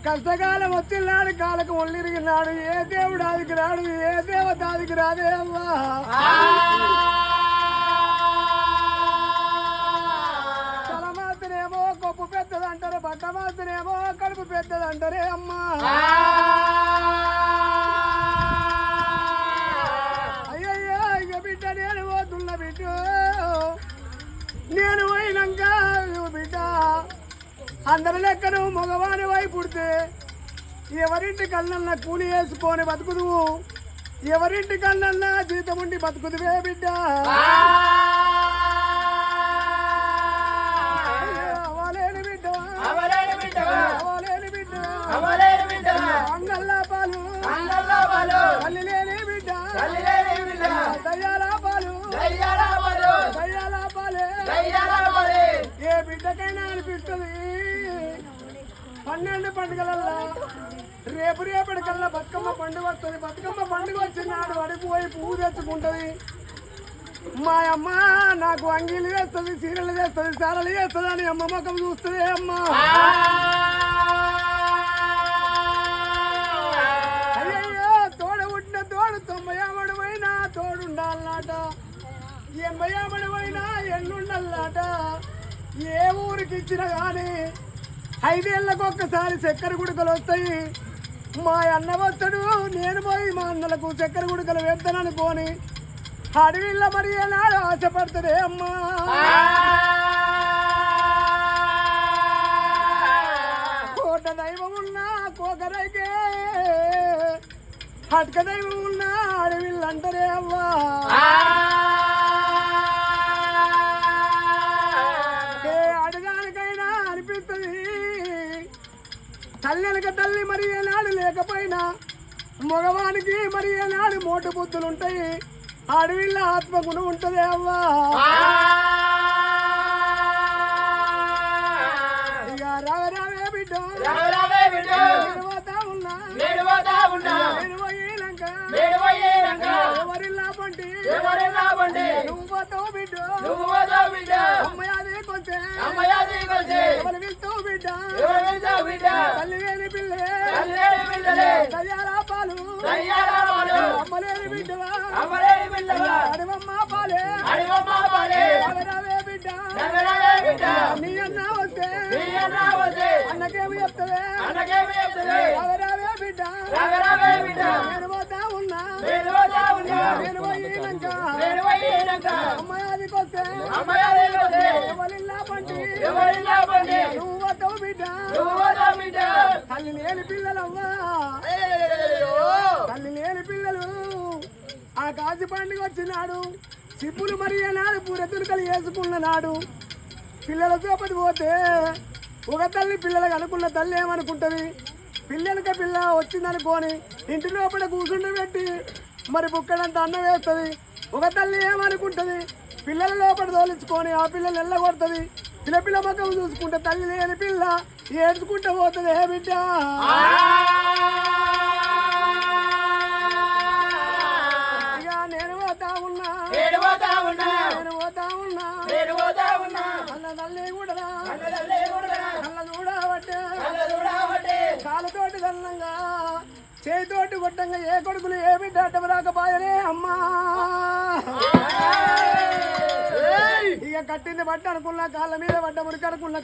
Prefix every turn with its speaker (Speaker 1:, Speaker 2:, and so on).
Speaker 1: కష్టకాలం వచ్చినాడు కాలకు ఒళ్ళిరిగినాడు ఏ దేవుడు ఆదికి రాడు ఏ దేవత ఆదికి రాదే అమ్మా తలమాతనేమో కొప్పు పెద్దదంటారు బట్టమాతనేమో కడుపు పెద్దదంటారే అమ్మా అయ్యయ్యో ఇక బిడ్డ నేను పోతున్న బిడ్డ నేను పోయినాక బిడ్డ అందరి లెక్కను మగవాని వై పుడితే ఎవరింటి కళ్ళన్నా కూలి వేసుకొని బతుకుదువు ఎవరింటి కళ్ళన్నా జీతం ఉండి బతుకుదువే బిడ్డ అవలేని బిడ్డ అవలేని బిడ్డ అంగల్లా పాలు తల్లి లేని బిడ్డ దయ్యాల పాలు దయ్యాల పాలే ఏ బిడ్డకైనా అనిపిస్తుంది 12 పండుగలల్లా రేపటికల్లా బతుకమ్మ పండుగ వస్తుంది బతుకమ్మ పండుగ వచ్చినాడు అడిగిపోయి పువ్వు తెచ్చుకుంటుంది మా అమ్మ నాకు అంగీలు వేస్తుంది సీరలు చేస్తుంది సారలు చేస్తుంది అని అమ్మ ముఖం చూస్తుంది అమ్మ అయ్యయ్యో తోడ పుట్టిన తోడు 90 అమడమైనా తోడుండాలన్నట 80 అమడమైనా ఎన్నుండాలన్నట ఏ ఊరికి ఇచ్చినా కానీ 5 ఏళ్ళకు ఒక్కసారి చక్కెర గుడికలు వస్తాయి మా అన్న వస్తాడు నేను పోయి మా అన్నలకు చక్కెర గుడికలు వేస్తాననుకోని అడవిల్ల మరి ఏనాడు ఆశపడుతుంది అమ్మా కోట దైవం ఉన్నా కోకరైకే హట్క దైవం ఉన్నా అడవిల్లు అంటారే అవ్వా అడగానికైనా అనిపిస్తుంది తల్లినక తల్లి మరి ఏనాడు లేకపోయినా మగవానికి మరి ఏనాడు మోటు బుద్ధులు ఉంటాయి అడవిలో ఆత్మగుణం ఉంటుంది అవ్వా ఇక రావే బిడ్డ ఎవరిల్లా పండి నువ్వు పోతావు బిడ్డ అమ్మయాది కొంచెం ఎవరు వెళ్తావు బిడ్డ తల్లి లేని పిల్లే దయ్యాల పాలు అమ్మలేని బిడ్డవా అడివమ్మ పాలే రావే బిడ్డ నీ అన్న వస్తే అన్నకేమి చెప్తవే రావే బిడ్డ నేను పోతా ఉన్నా నేను పోయినాక అమ్మాయికి వస్తే ఎవరిల్లా పండి నువ్వు పోతావు బిడ్డ తల్లి లేని పిల్లలవ్వా తల్లి లేని పిల్లలు ఆ కాజు పండుగ వచ్చినాడు సిప్పులు మరి నాడు పూరెతురుకలు వేసుకున్న నాడు పిల్లలతో పడి పోతే ఒక తల్లి పిల్లలకు అనుకున్న తల్లి ఏమనుకుంటుంది పిల్లలకి పిల్ల వచ్చిందనుకోని ఇంటి లోపల కూర్చుండి పెట్టి మరి బుక్కడంత అన్నం వేస్తుంది ఒక తల్లి ఏమనుకుంటుంది పిల్లల లోపల తోలించుకొని ఆ పిల్లలు ఎల్లగొడుతుంది పిల్ల ముఖం చూసుకుంటే తల్లి లేని పిల్ల ఏడ్చుకుంటూ పోతుంది ఏ బిడ్డ ఇక నేను పోతా ఉన్నా అన్న తల్లి కూడా అన్న చూడబట్టే కాళ్ళతోటి దన్నంగా చేతితోటి కొట్టంగా ఏ కొడుకులు ఏ బిడ్డ అడ్డం రాకపోయనే అమ్మా ఇక కట్టింది బట్ట అనుకున్నా కాళ్ళ మీద పడ్డ మురికి అనుకున్నా